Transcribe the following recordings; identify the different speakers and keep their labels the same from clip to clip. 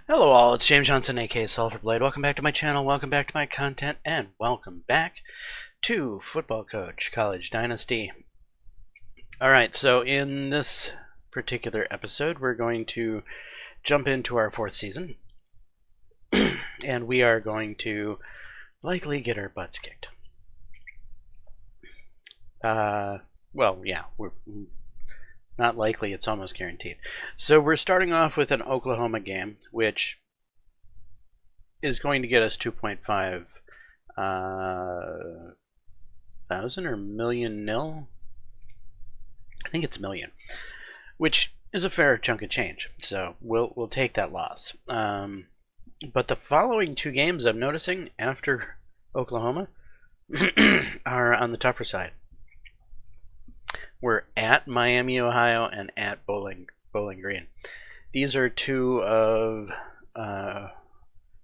Speaker 1: Hello all, it's James Johnson, aka Sulfur Blade. Welcome back to my channel, welcome back to my content, and welcome back to Football Coach College Dynasty. Alright, so in this particular episode, we're going to jump into our fourth season, and we are going to likely get our butts kicked. Well, yeah, we're not likely, it's almost guaranteed. So we're starting off with an Oklahoma game, which is going to get us 2.5 thousand or million nil. I think it's million, which is a fair chunk of change. So we'll take that loss. But the following two games I'm noticing after Oklahoma are on the tougher side. We're at Miami, Ohio, and at Bowling Green. These are two of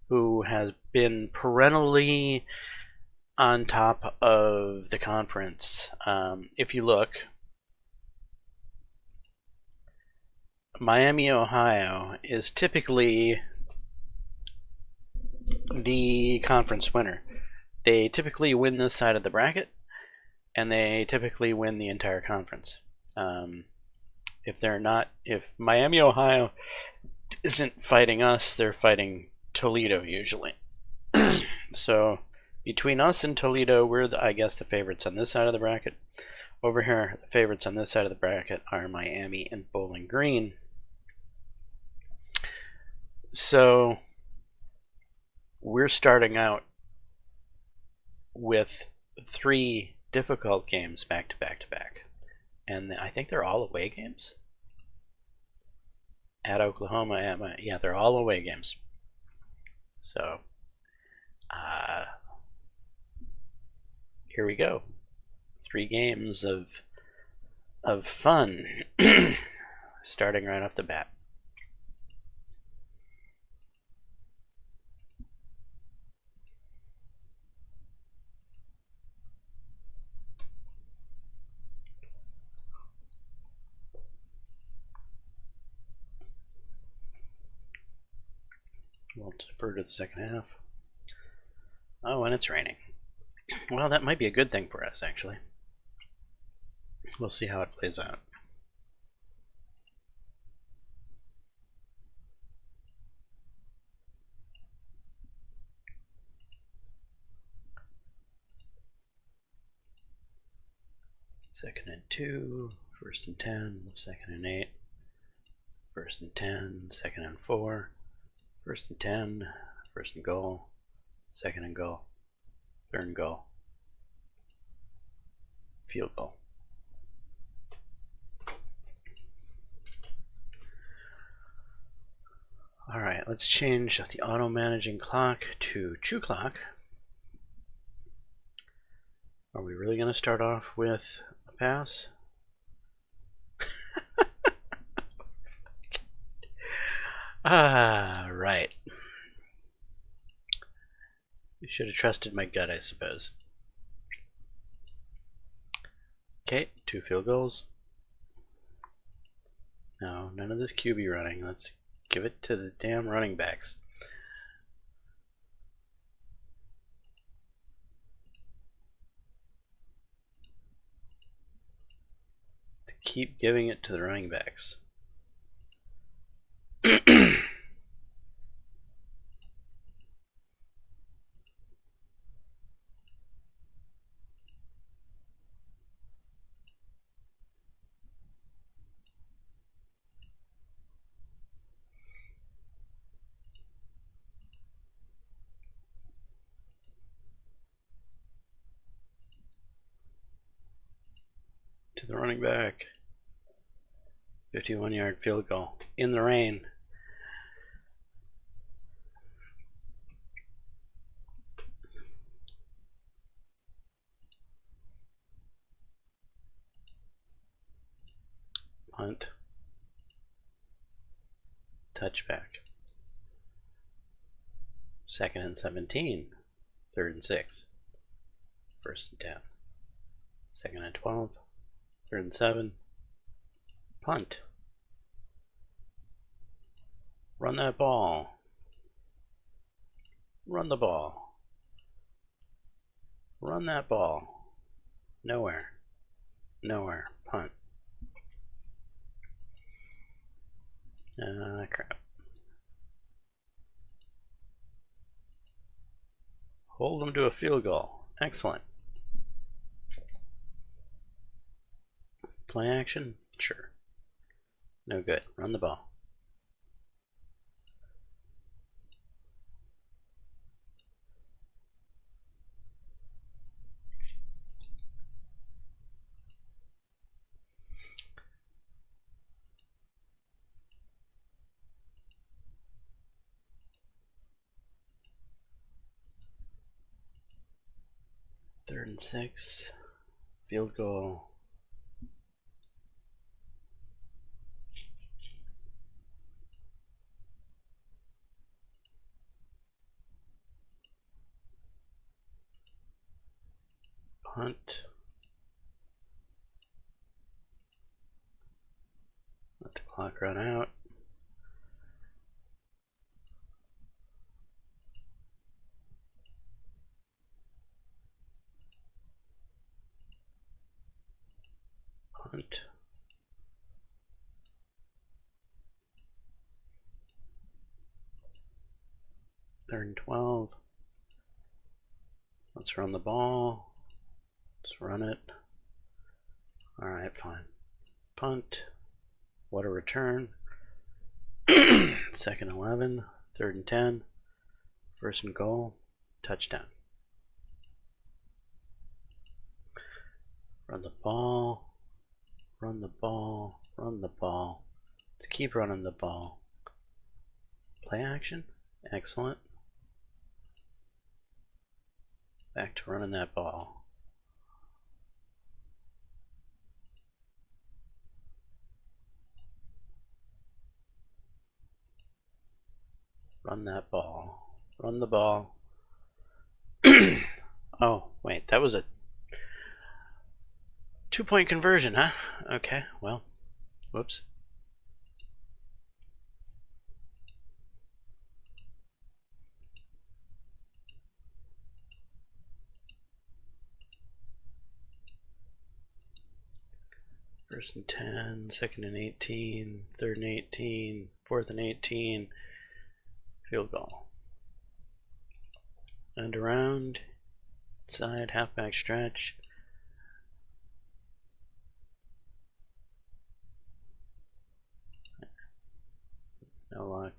Speaker 1: who has been perennially on top of the conference. If you look, Miami, Ohio is typically the conference winner. They typically win this side of the bracket, and they typically win the entire conference. If Miami, Ohio isn't fighting us, they're fighting Toledo usually. So between us and Toledo, we're I guess the favorites on this side of the bracket. Over here, the favorites on this side of the bracket are Miami and Bowling Green. So we're starting out with three difficult games back to back to back, and I think they're all away games. At Oklahoma, yeah, they're all away games. So here we go. 3 games of fun, starting right off the bat. We'll defer to the second half. Oh, and it's raining. Well, that might be a good thing for us, actually. We'll see how it plays out. Second and 2, first and 10, second and 8, first and 10, second and 4, first and 10, first and goal, second and goal, third and goal, field goal. Alright, let's change the auto managing clock to chew clock. Are we really going to start off with a pass? Right. You should have trusted my gut, I suppose. Okay, 2 field goals. No, none of this QB running. Let's give it to the damn running backs. To keep giving it to the running backs. To the running back. 51-yard field goal in the rain. Punt. Touchback. Second and 17. Third and 6. First and 10. Second and 12. Third and 7. Punt. Run that ball. Run the ball. Run that ball. Nowhere. Nowhere. Punt. Crap. Hold them to a field goal. Excellent. Play action? Sure. No good. Run the ball. Third and 6. Field goal. Punt. Let the clock run out. Punt. Third and 12. Let's run the ball. Let's run it. Alright, fine. Punt. What a return. Second 11. Third and 10. First and goal. Touchdown. Run the ball. Run the ball. Run the ball. Let's keep running the ball. Play action. Excellent. Back to running that ball. Run that ball. Run the ball. Oh, wait, that was a 2-point conversion, huh? Okay, well, whoops. First and 10, second and 18, third and 18, fourth and 18, field goal. End around, side, halfback stretch. No luck.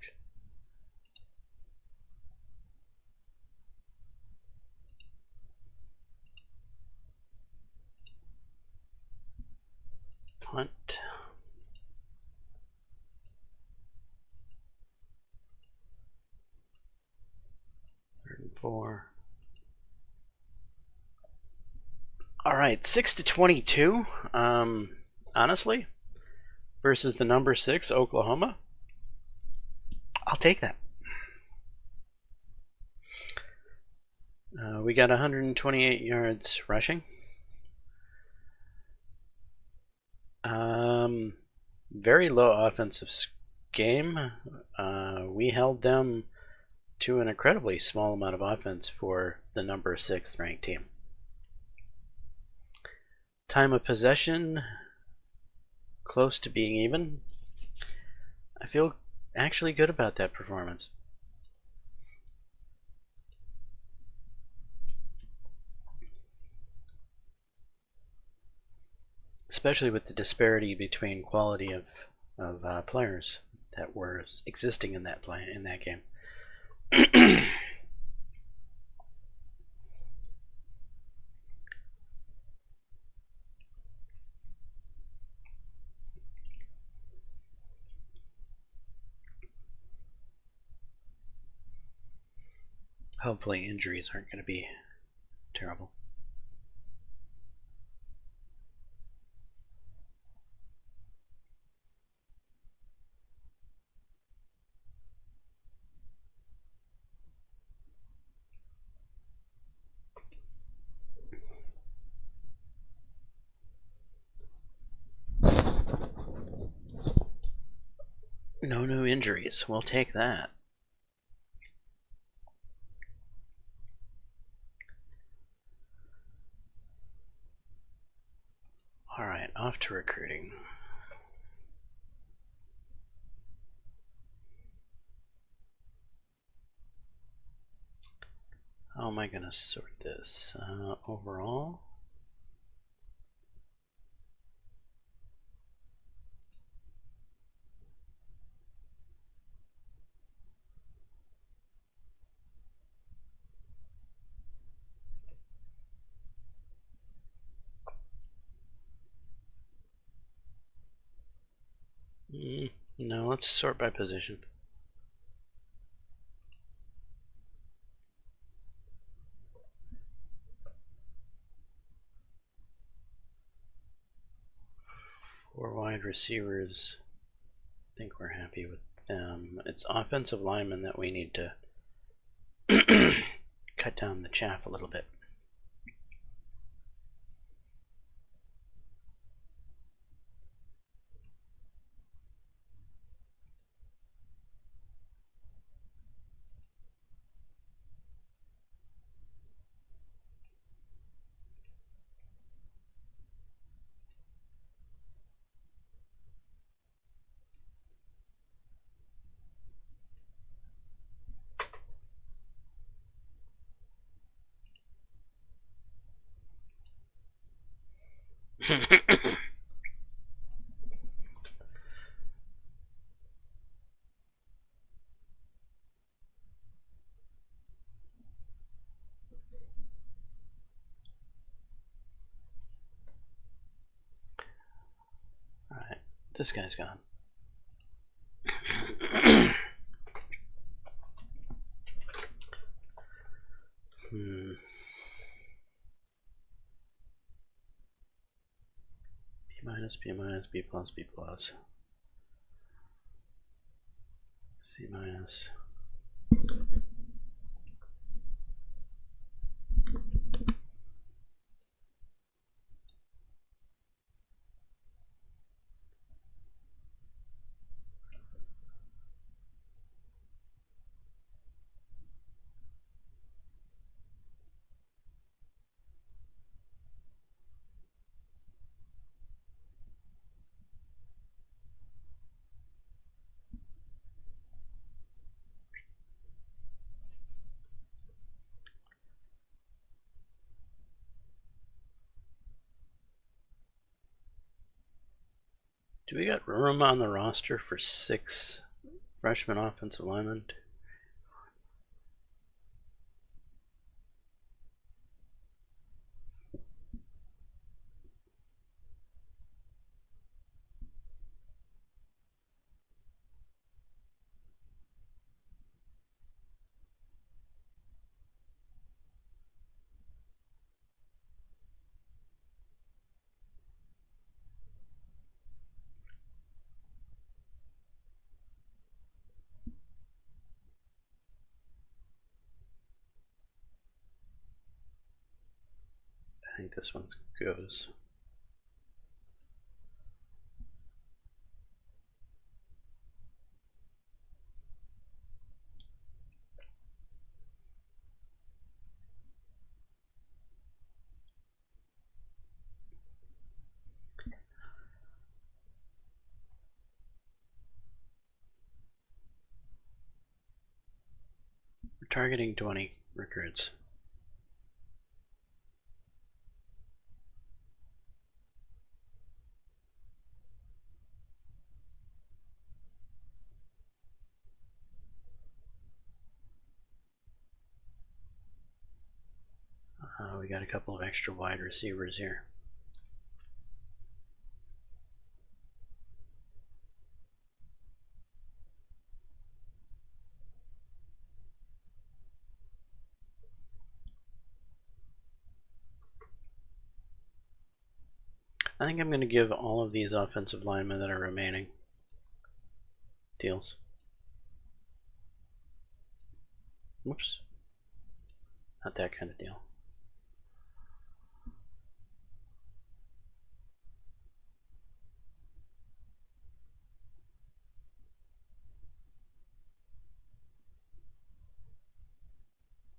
Speaker 1: Punt. Third and 4. All right, 6-22. Honestly, versus the number 6 Oklahoma. I'll take that. We got 128 yards rushing. Very low offensive game. We held them to an incredibly small amount of offense for the number 6th ranked team. Time of possession, close to being even. I feel actually good about that performance. Especially with the disparity between quality of players that were existing in that game. Hopefully injuries aren't going to be terrible. No new injuries. We'll take that. off to recruiting. How am I going to sort this? Overall? No, let's sort by position. Four wide receivers. I think we're happy with them. It's offensive linemen that we need to cut down the chaff a little bit. Alright, this guy's gone. B minus, B minus, B plus, B plus. C minus. Do we got room on the roster for 6 freshman offensive linemen? I think this one goes. We're targeting 20 recruits. We got a couple of extra wide receivers here. I think I'm going to give all of these offensive linemen that are remaining deals. Whoops. Not that kind of deal.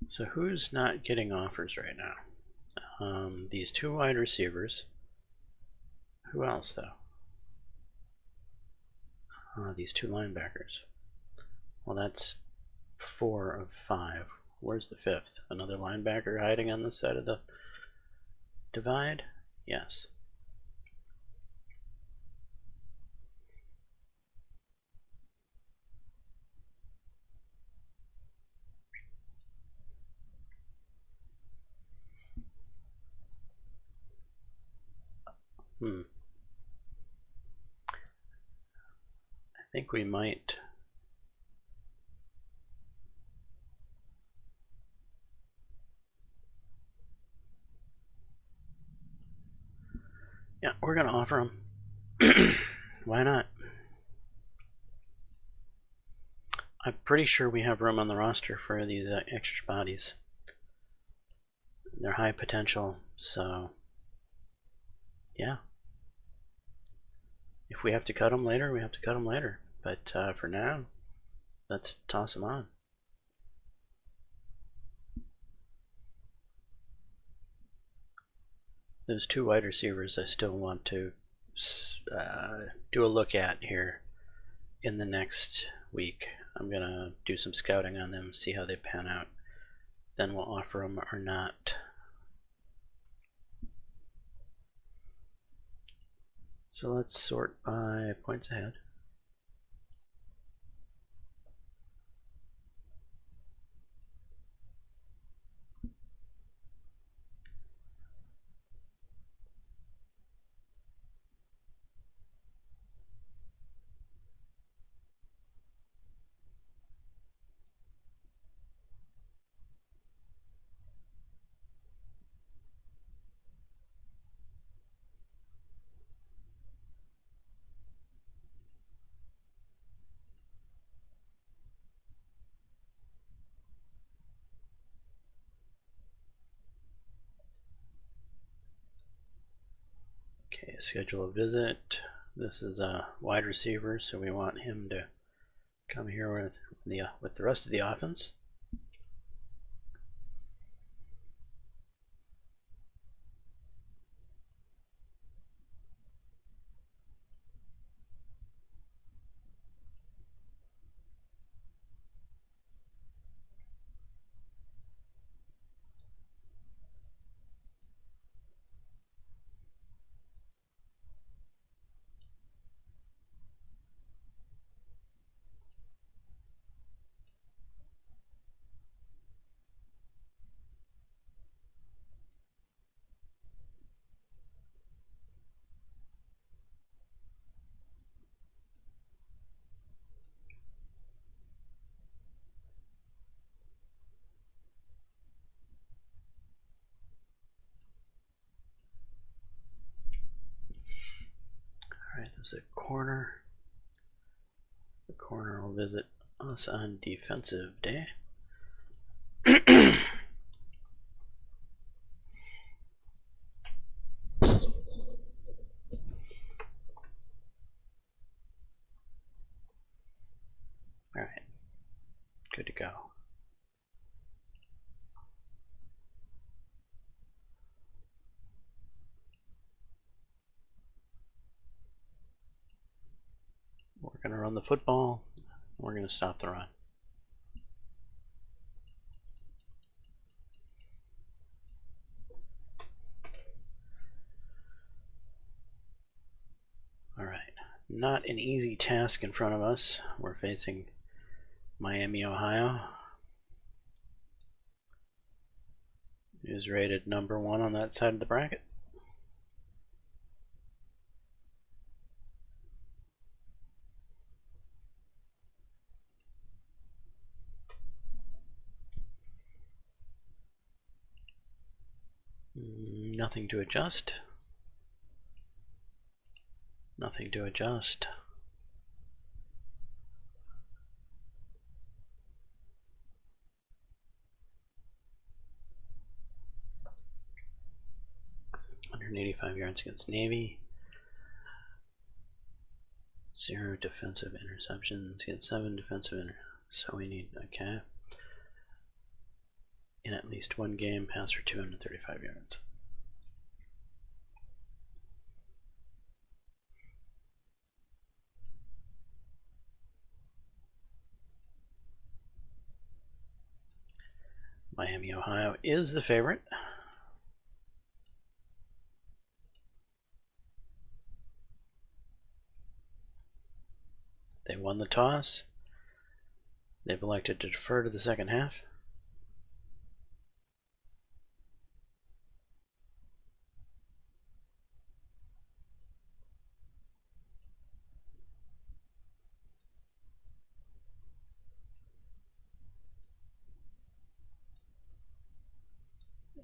Speaker 1: So who's not getting offers right now? These 2 wide receivers. Who else, though? These two linebackers. Well, that's 4 of 5. Where's the 5th? Another linebacker hiding on this side of the divide? Yes. I think we might. Yeah, we're going to offer him. Why not? I'm pretty sure we have room on the roster for these extra bodies. They're high potential, so yeah. If we have to cut them later, we have to cut them later. But for now, let's toss them on. Those 2 wide receivers I still want to do a look at here in the next week. I'm going to do some scouting on them, see how they pan out. Then we'll offer them or not. So let's sort by points ahead. Okay, schedule a visit. This is a wide receiver, so we want him to come here with the rest of the offense. Alright, this is a corner. The corner will visit us on defensive day. Alright, good to go. We're going to run the football. We're going to stop the run. Alright, not an easy task in front of us. We're facing Miami, Ohio. Is rated number 1 on that side of the bracket. Nothing to adjust. Nothing to adjust. $185 yards against Navy. 0 defensive interceptions. Get 7 defensive so we need, okay. In at least 1 game, pass for 235 yards. Miami, Ohio is the favorite. They won the toss. They've elected to defer to the second half.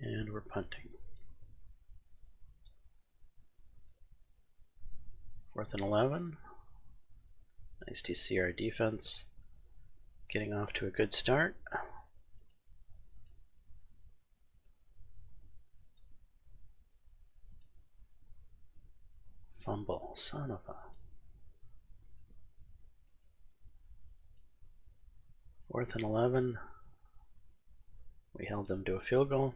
Speaker 1: And we're punting. 4th and 11. Nice to see our defense getting off to a good start. Fumble, son of a. 4th and 11. We held them to a field goal.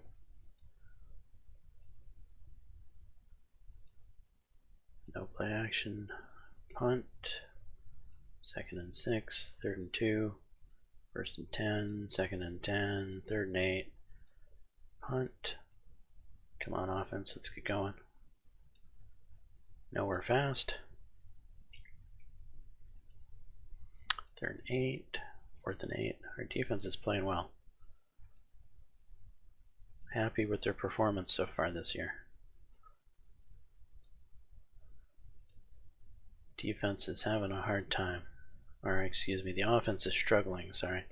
Speaker 1: No play action. Punt. 2nd and 6. 3rd and 2. 1st and 10. 2nd and 10. 3rd and 8. Punt. Come on, offense. Let's get going. Nowhere fast. 3rd and 8. 4th and 8. Our defense is playing well. Happy with their performance so far this year. Defense is having a hard time. Or excuse me, the offense is struggling, sorry.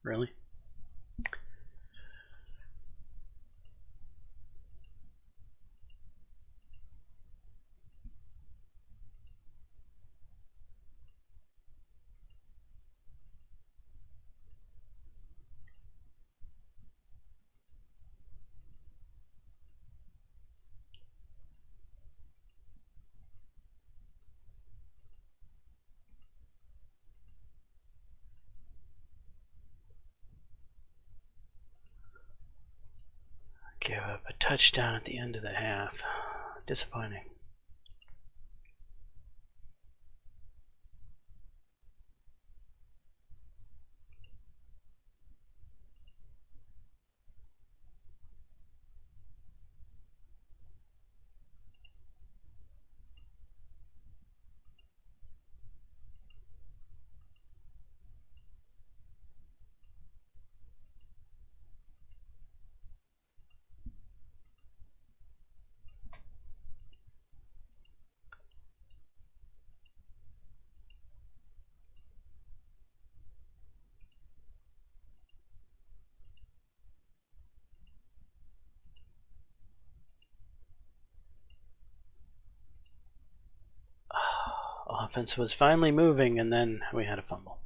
Speaker 1: Really? Give up a touchdown at the end of the half. Disappointing. Offense was finally moving, and then we had a fumble.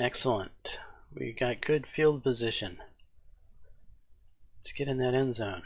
Speaker 1: Excellent. We got good field position. Let's get in that end zone.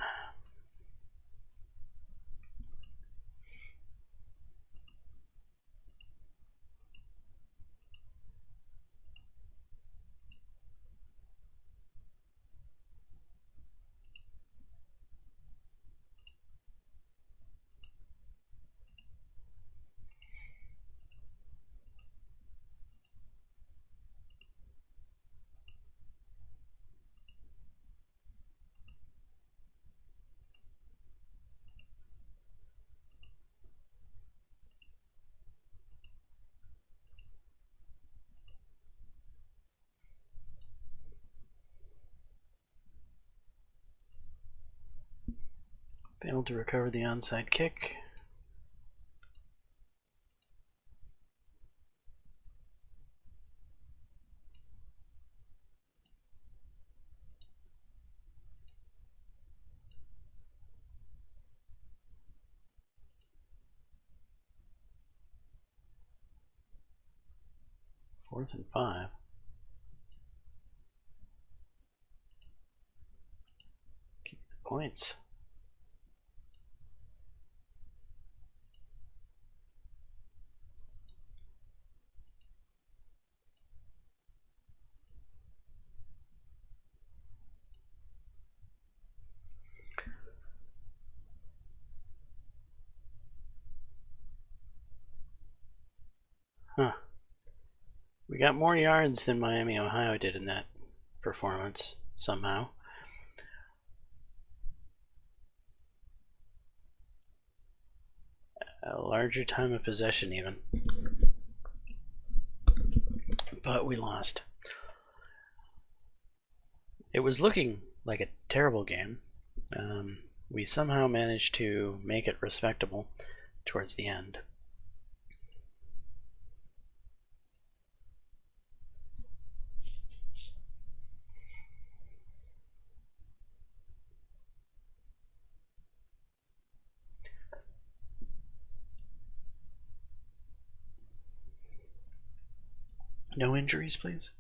Speaker 1: failed to recover the onside kick. Fourth and 5. Keep the points. Huh. We got more yards than Miami, Ohio did in that performance, somehow. A larger time of possession, even. But we lost. It was looking like a terrible game. We somehow managed to make it respectable towards the end. No injuries, please.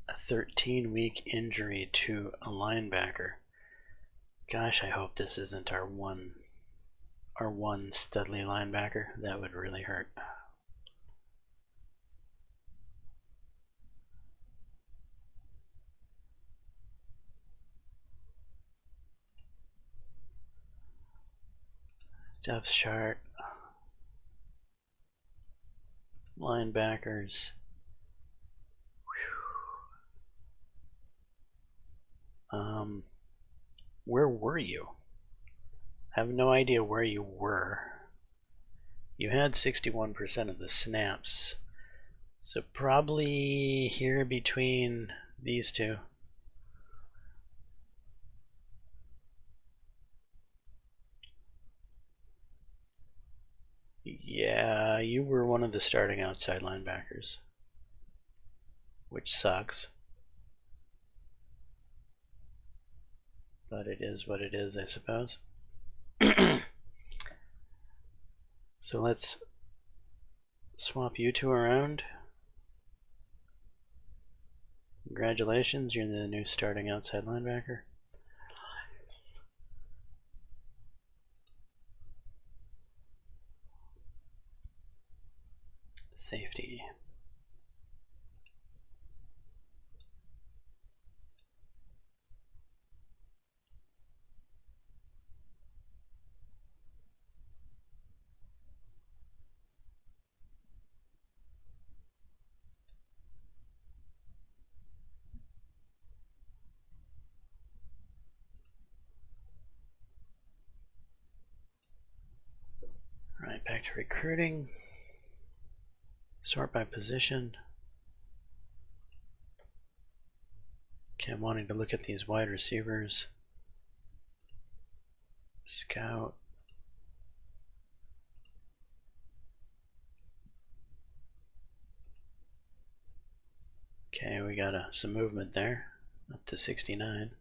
Speaker 1: A 13-week injury to a linebacker. Gosh, I hope this isn't our one studly linebacker. That would really hurt. Depth chart. Linebackers. Where were you? I have no idea where you were. You had 61% of the snaps. So probably here between these two. Yeah, you were one of the starting outside linebackers, which sucks. But it is what it is, I suppose. So let's swap you two around. Congratulations, you're the new starting outside linebacker. Safety. Right, back to recruiting. Sort by position. Okay, I'm wanting to look at these wide receivers. Scout. Okay, we got some movement there, up to 69.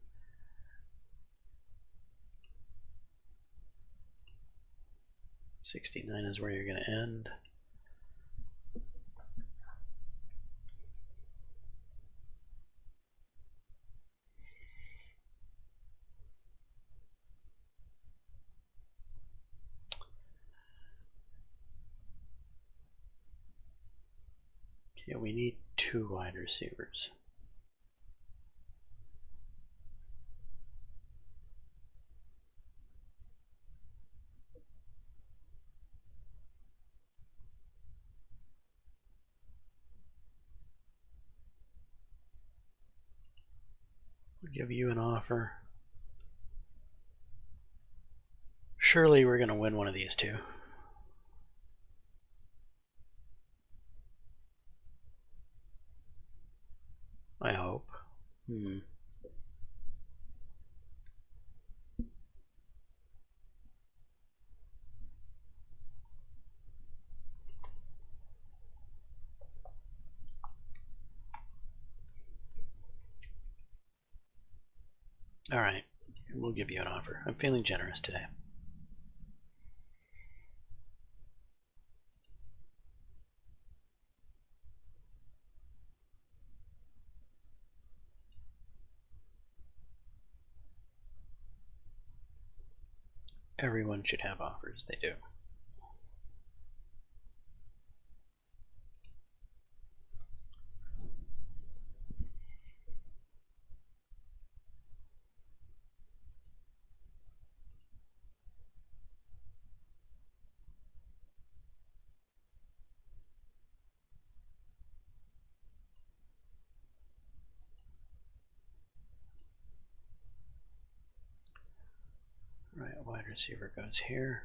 Speaker 1: $69 is where you're going to end. Okay, we need 2 wide receivers. give you an offer. Surely we're going to win one of these two. I hope. Alright, we'll give you an offer. I'm feeling generous today. Everyone should have offers. They do. Right, wide receiver goes here.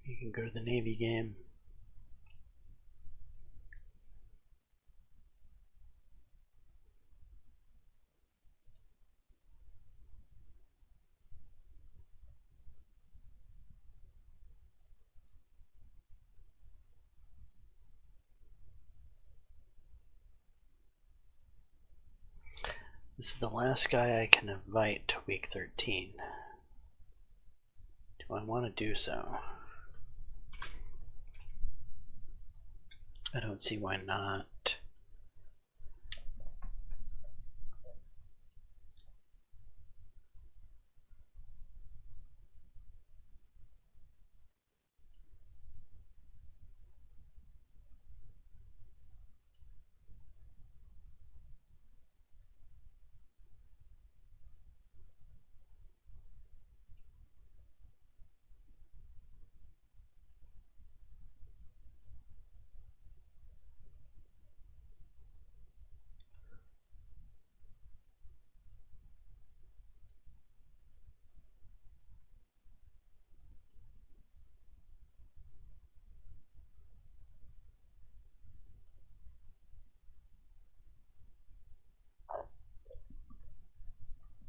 Speaker 1: You can go to the Navy game. This is the last guy I can invite to week 13. Do I want to do so? I don't see why not.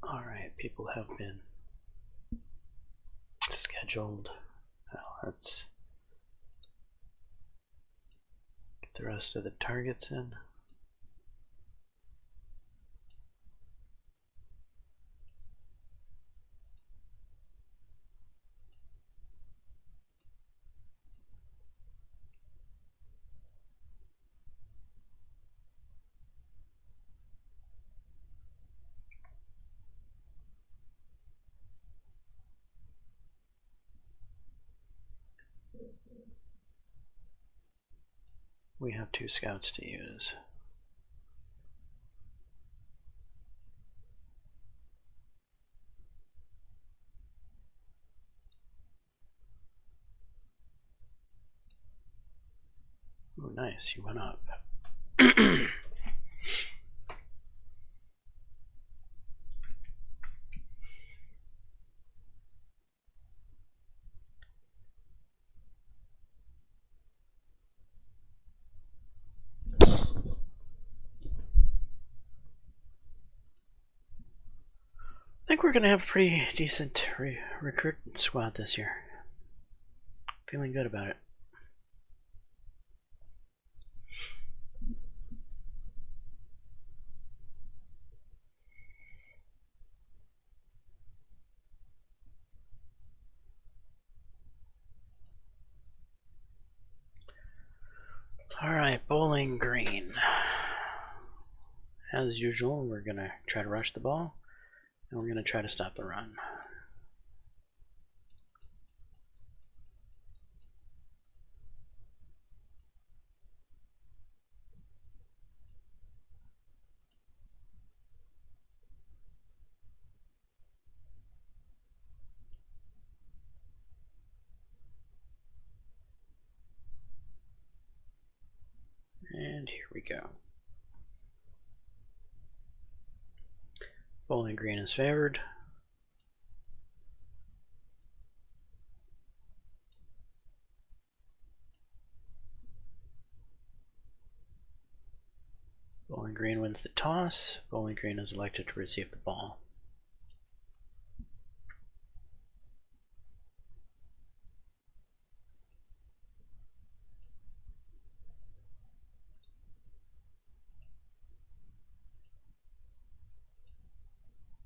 Speaker 1: Alright, people have been scheduled. Well, let's get the rest of the targets in. We have 2 scouts to use. Oh, nice. You went up. I think we're going to have a pretty decent recruit squad this year. Feeling good about it. Alright, Bowling Green. As usual, we're going to try to rush the ball, and we're going to try to stop the run. And here we go. Bowling Green is favored. Bowling Green wins the toss. Bowling Green is elected to receive the ball.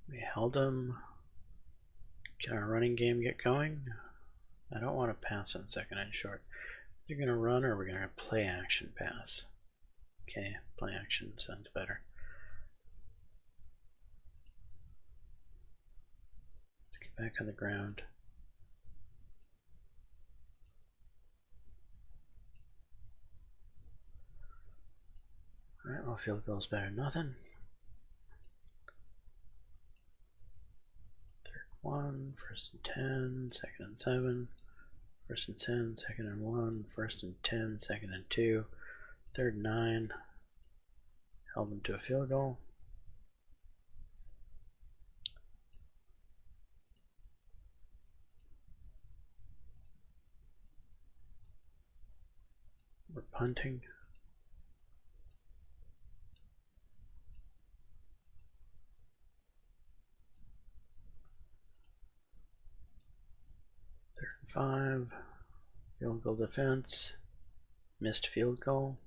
Speaker 1: We held them. Can our running game get going? I don't want to pass on second and short. You're going to run, or we're going to play action pass? Okay, play action sounds better. Let's get back on the ground. Alright, well, field goal's better than nothing. 1, 1st and 10, 2nd and 7, 1st and 10, 2nd and 1, 1st and 10, 2nd and 2, 3rd and 9. Held them to a field goal. We're punting. Third and 5. Field goal defense. Missed field goal.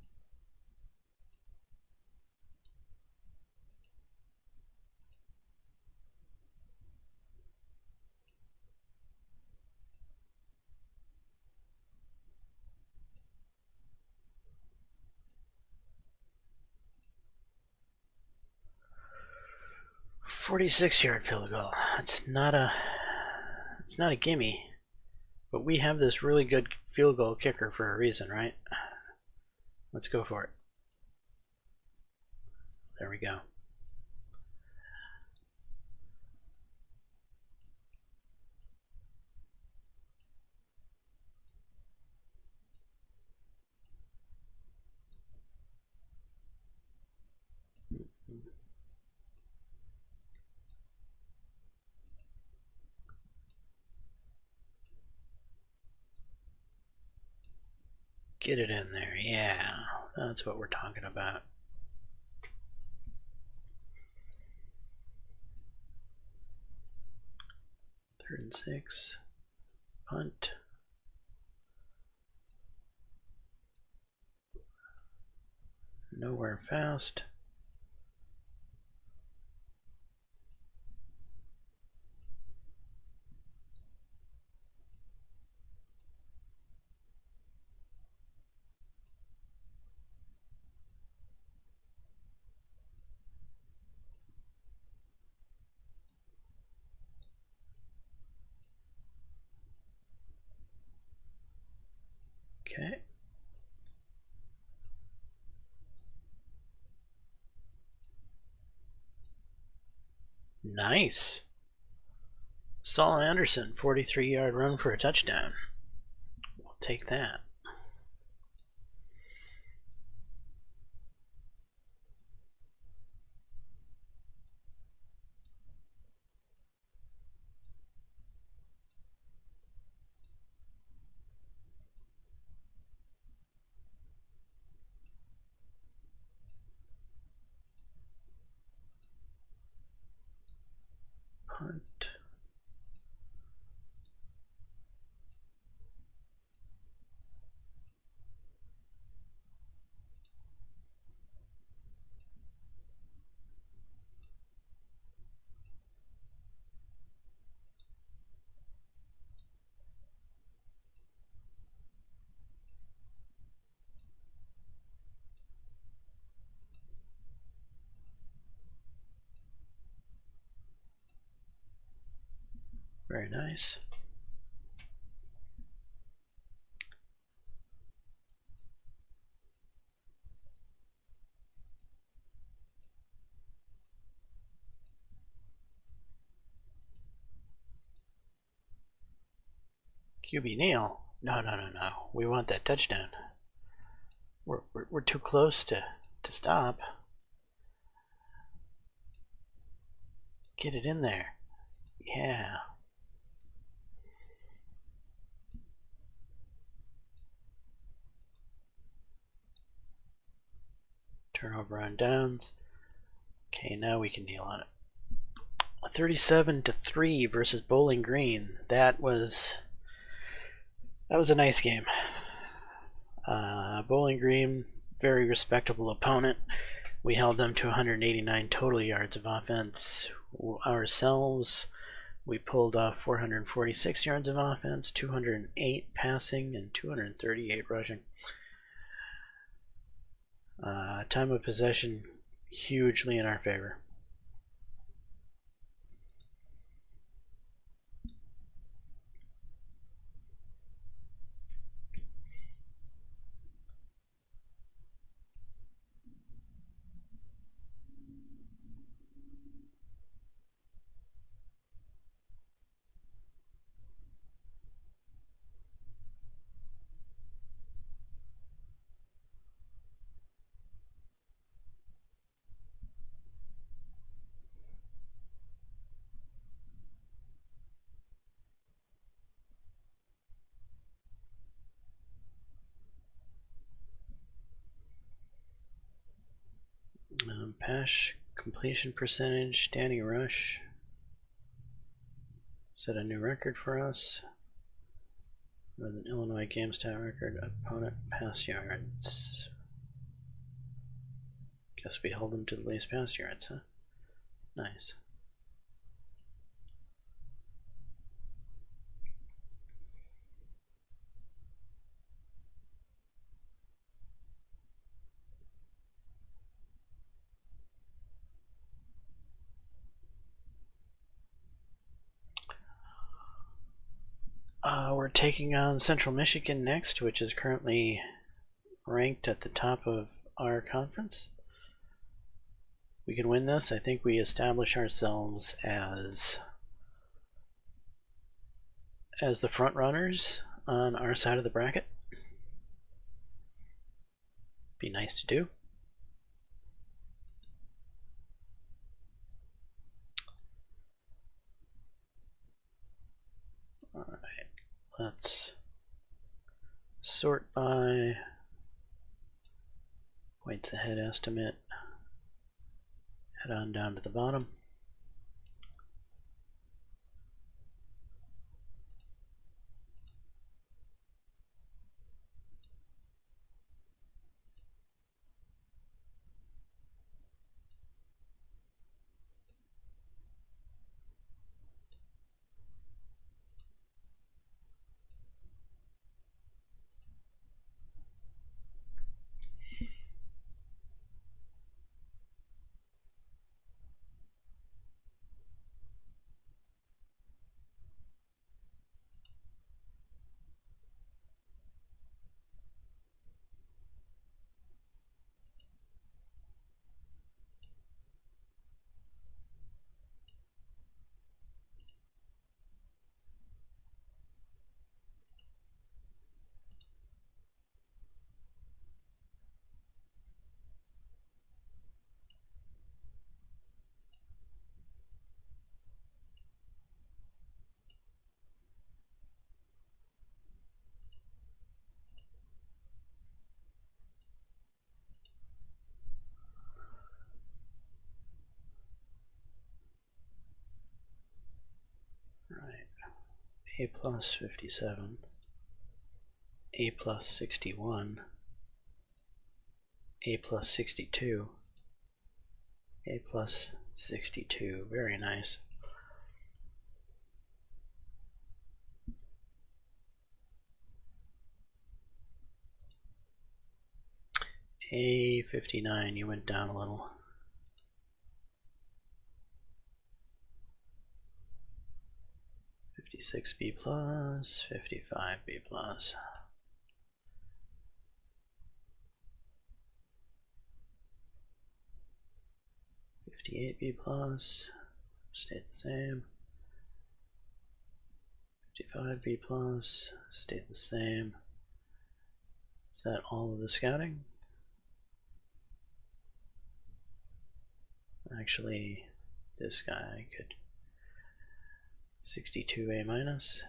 Speaker 1: "46-yard field goal. It's not a gimme, but we have this really good field goal kicker for a reason, right? Let's go for it. There we go. Get it in there. Yeah, that's what we're talking about. Third and 6. Punt. Nowhere fast. Okay. Nice. Saul Anderson, 43-yard run for a touchdown. We'll take that. punt. Very nice. QB Neal. No. We want that touchdown. We're too close to stop. Get it in there. Yeah. Turnover on downs. Okay, now we can kneel on it. 37-3 versus Bowling Green. That was a nice game. Bowling Green, very respectable opponent. We held them to 189 total yards of offense. Ourselves, we pulled off 446 yards of offense, 208 passing, and 238 rushing. Time of possession hugely in our favor. Pass completion percentage, standing rush. Set a new record for us. With an Illinois GameStat record, opponent pass yards. Guess we held them to the least pass yards, huh? Nice. We're taking on Central Michigan next, which is currently ranked at the top of our conference. We can win this. I think we establish ourselves as the front runners on our side of the bracket. Be nice to do. All right. Let's sort by points ahead estimate. Head on down to the bottom. A plus 57, A plus 61, A plus 62, A plus 62, very nice. A 59, you went down a little. B plus, 55 B plus. 58 B plus, stayed the same. 55 B plus, stayed the same. Is that all of the scouting? Actually, this guy could 62 A minus.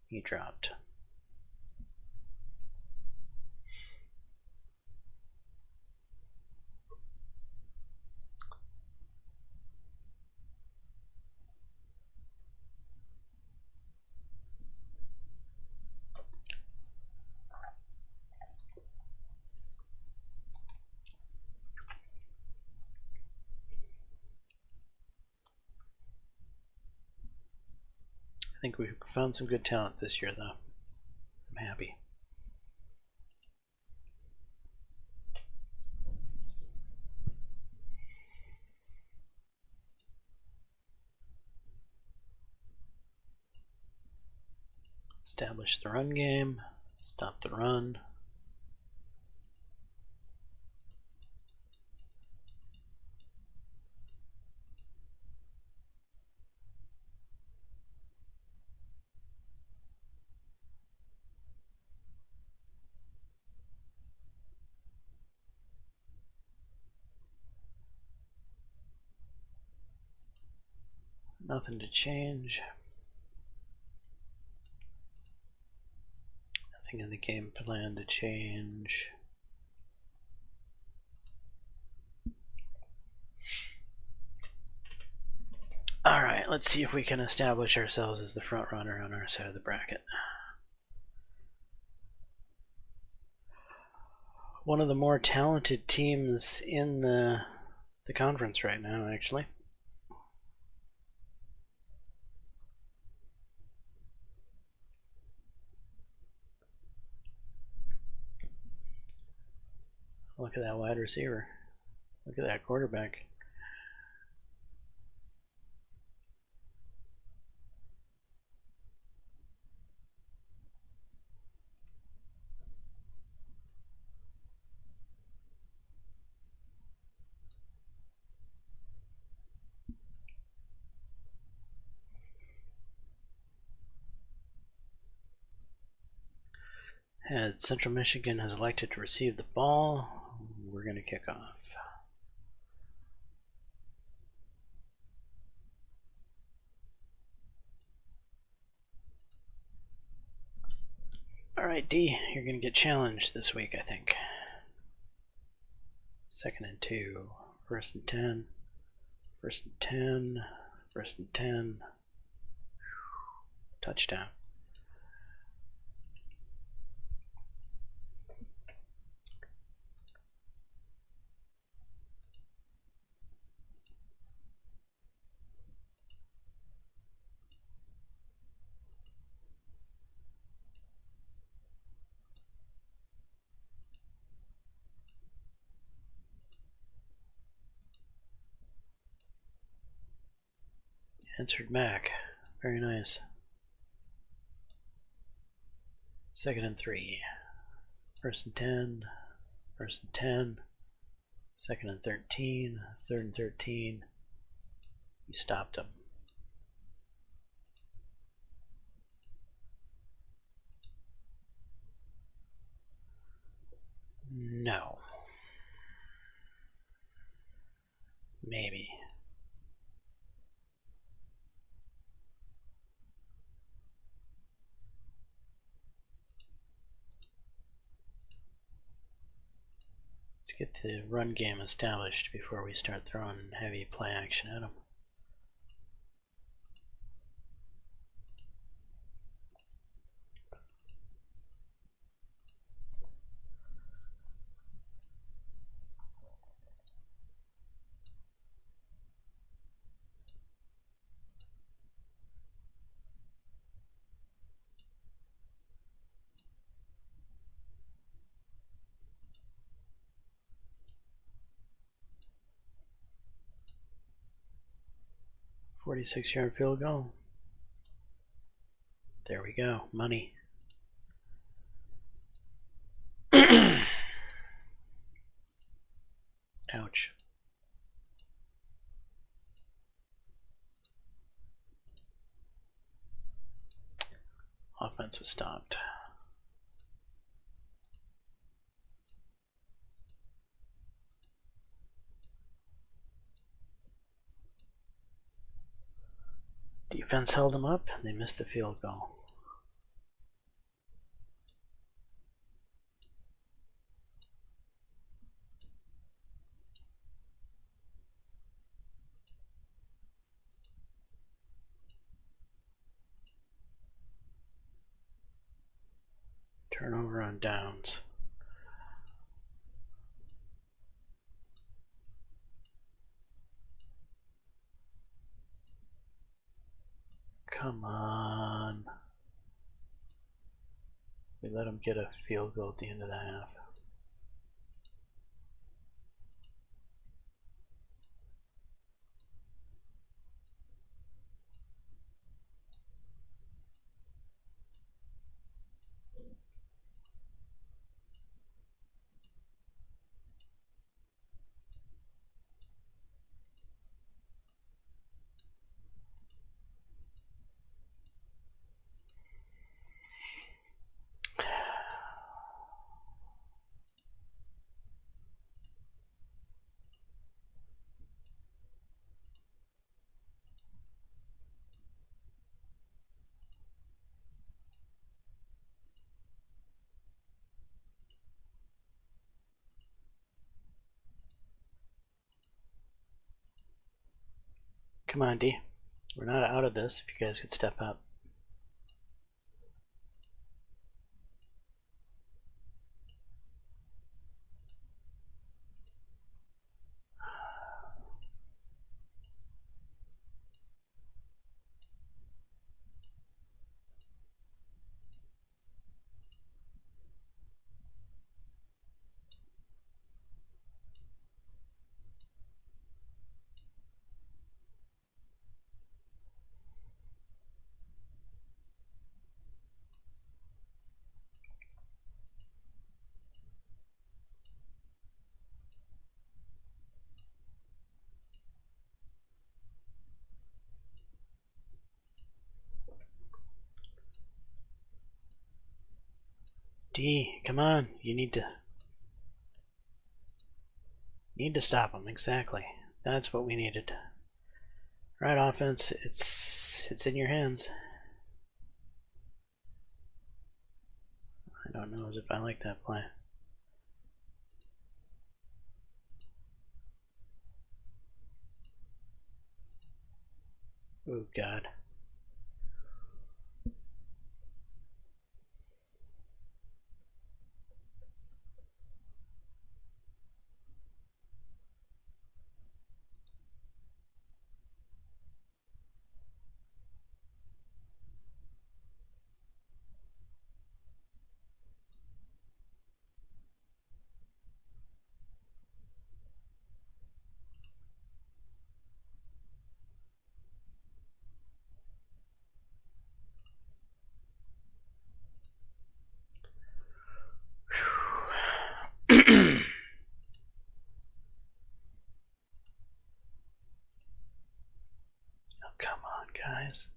Speaker 1: He dropped. I think we've found some good talent this year, though. I'm happy. Establish the run game, stop the run. Nothing to change. Nothing in the game plan to change. Alright, let's see if we can establish ourselves as the front runner on our side of the bracket. One of the more talented teams in the conference right now, actually. Look at that wide receiver. Look at that quarterback. And Central Michigan has elected to receive the ball. We're going to kick off. All right, D, you're going to get challenged this week, I think. 2nd and 2, 1st and 10, 1st and 10, 1st and 10. Touchdown. Answered Mac. Very nice. 2nd and 3. 1st and 10. 1st and 10. 2nd and 13. 3rd and 13. You stopped him. No. Maybe. Let's get the run game established before we start throwing heavy play action at them. 46-yard field goal. There we go. Money. Ouch. Offense was stopped. Defense held them up. They missed the field goal. Turnover on downs. Come on. We let them get a field goal at the end of the half. Come on, D. We're not out of this if you guys could step up. D, come on. You need to stop them. Exactly. That's what we needed. Right, offense. It's in your hands. I don't know as if I like that play. Oh God. Come on, guys.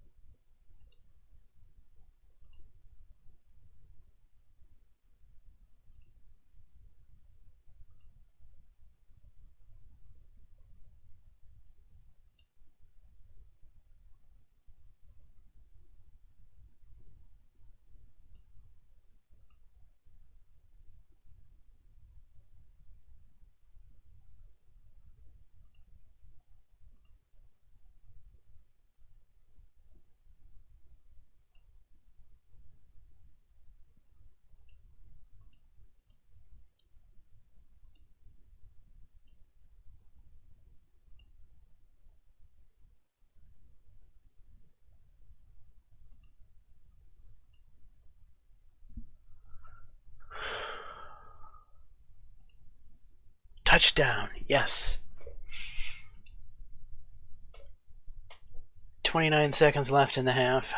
Speaker 1: Touchdown. Yes. 29 seconds left in the half.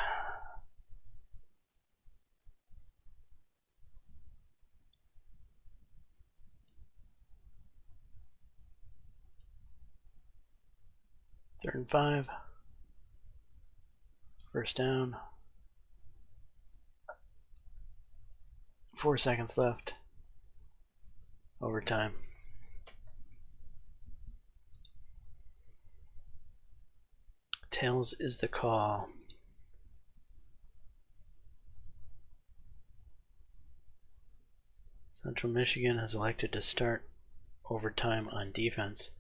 Speaker 1: Third and 5. First down. 4 seconds left. Overtime. Tails is the call. Central Michigan has elected to start overtime on defense.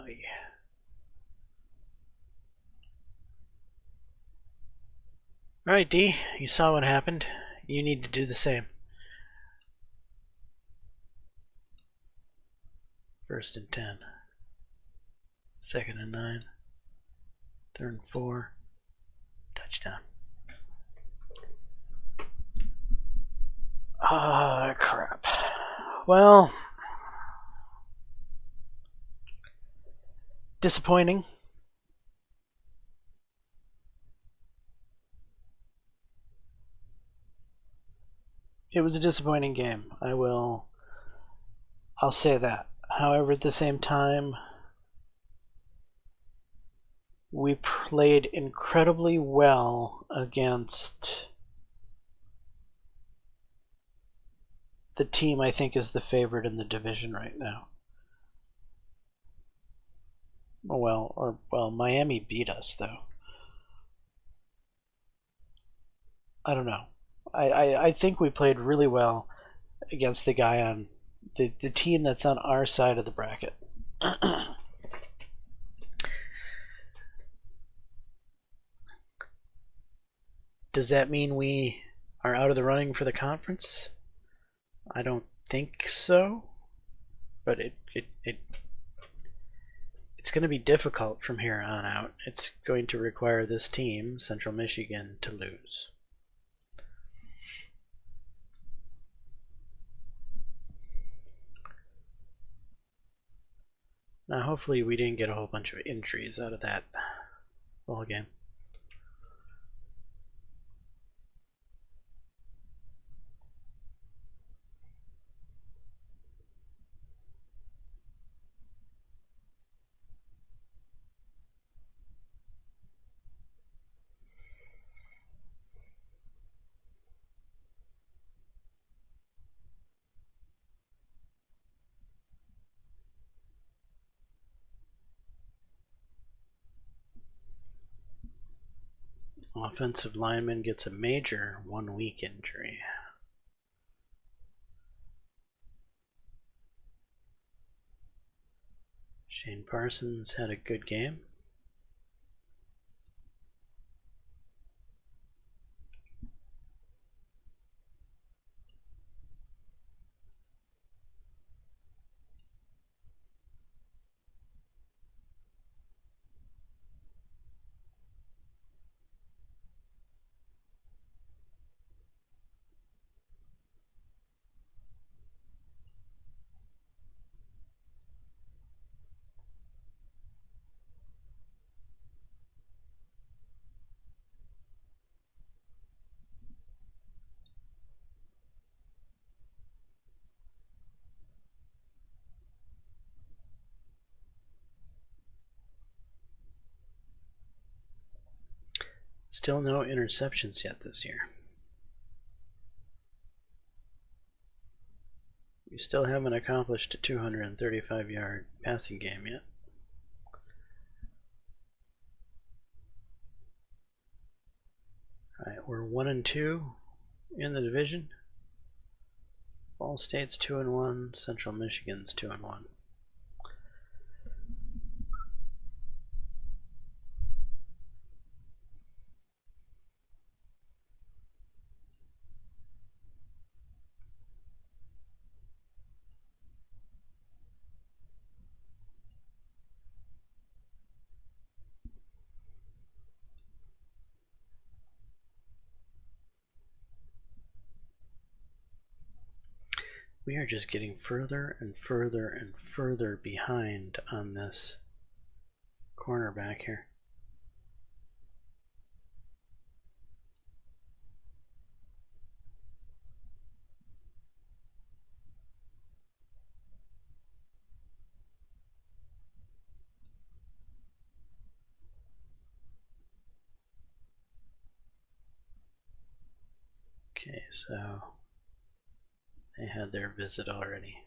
Speaker 1: Yeah. Alright, D, you saw what happened. You need to do the same. First and 10. Second and 9. Third and 4. Touchdown. Ah, crap. Well, disappointing. It was a disappointing game. I'll say that. However, at the same time, we played incredibly well against the team I think is the favorite in the division right now. Well, Miami beat us, though. I don't know. I think we played really well against the guy on the team that's on our side of the bracket. Does that mean we are out of the running for the conference? I don't think so, but it's going to be difficult from here on out. It's going to require this team, Central Michigan, to lose. Now, hopefully we didn't get a whole bunch of injuries out of that ball game. Offensive lineman gets a major 1 week injury. Shane Parsons had a good game. Still no interceptions yet this year. We still haven't accomplished a 235-yard passing game yet. Alright, we're 1-2 in the division. Ball State's 2-1, Central Michigan's 2-1. We are just getting further and further and further behind on this cornerback here. Okay, so they had their visit already.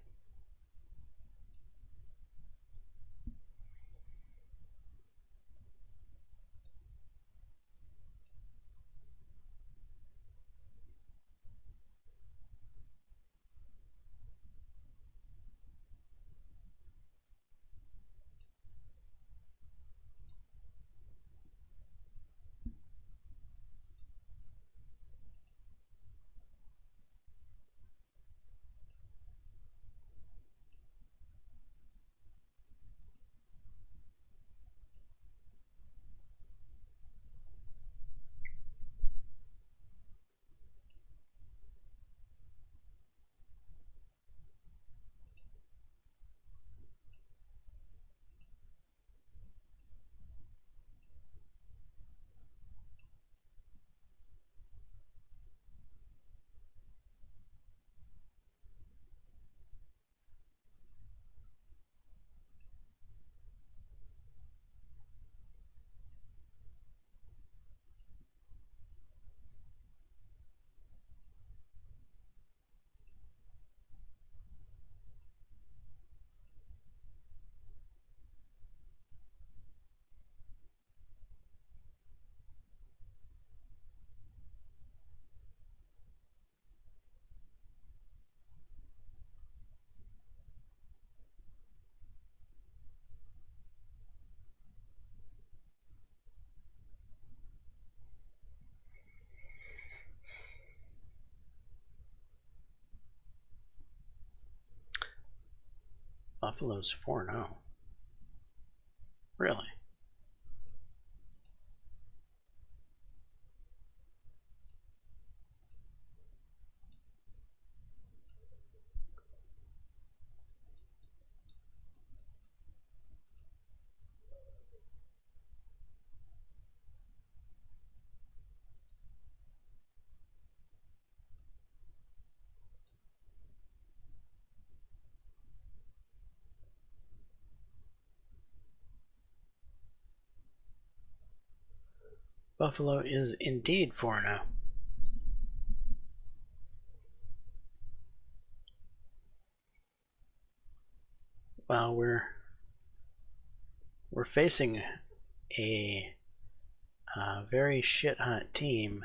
Speaker 1: Buffalo's 4-0. Really? Buffalo is indeed 4-0. Well, we're facing a very shit-hot team.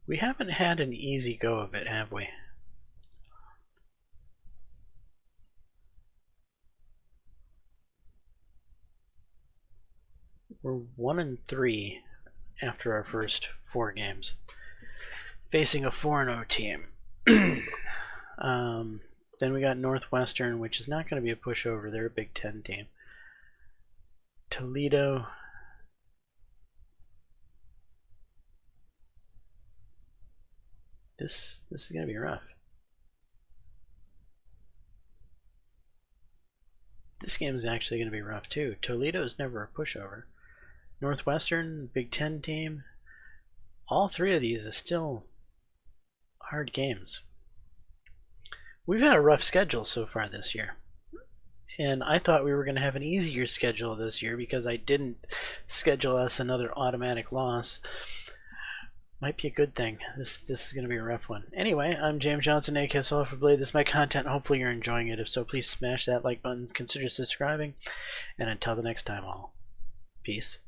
Speaker 1: We haven't had an easy go of it, have we? We're 1-3 after our first 4 games, facing a 4-0 team. Then we got Northwestern, which is not going to be a pushover. They're a Big Ten team. Toledo. This is going to be rough. This game is actually going to be rough too. Toledo is never a pushover. Northwestern, Big Ten team. All 3 of these are still hard games. We've had a rough schedule so far this year. And I thought we were going to have an easier schedule this year because I didn't schedule us another automatic loss. Might be a good thing. This is going to be a rough one. Anyway, I'm James Johnson, aka Sulfur Blade. This is my content. Hopefully you're enjoying it. If so, please smash that like button. Consider subscribing. And until the next time, all. Peace.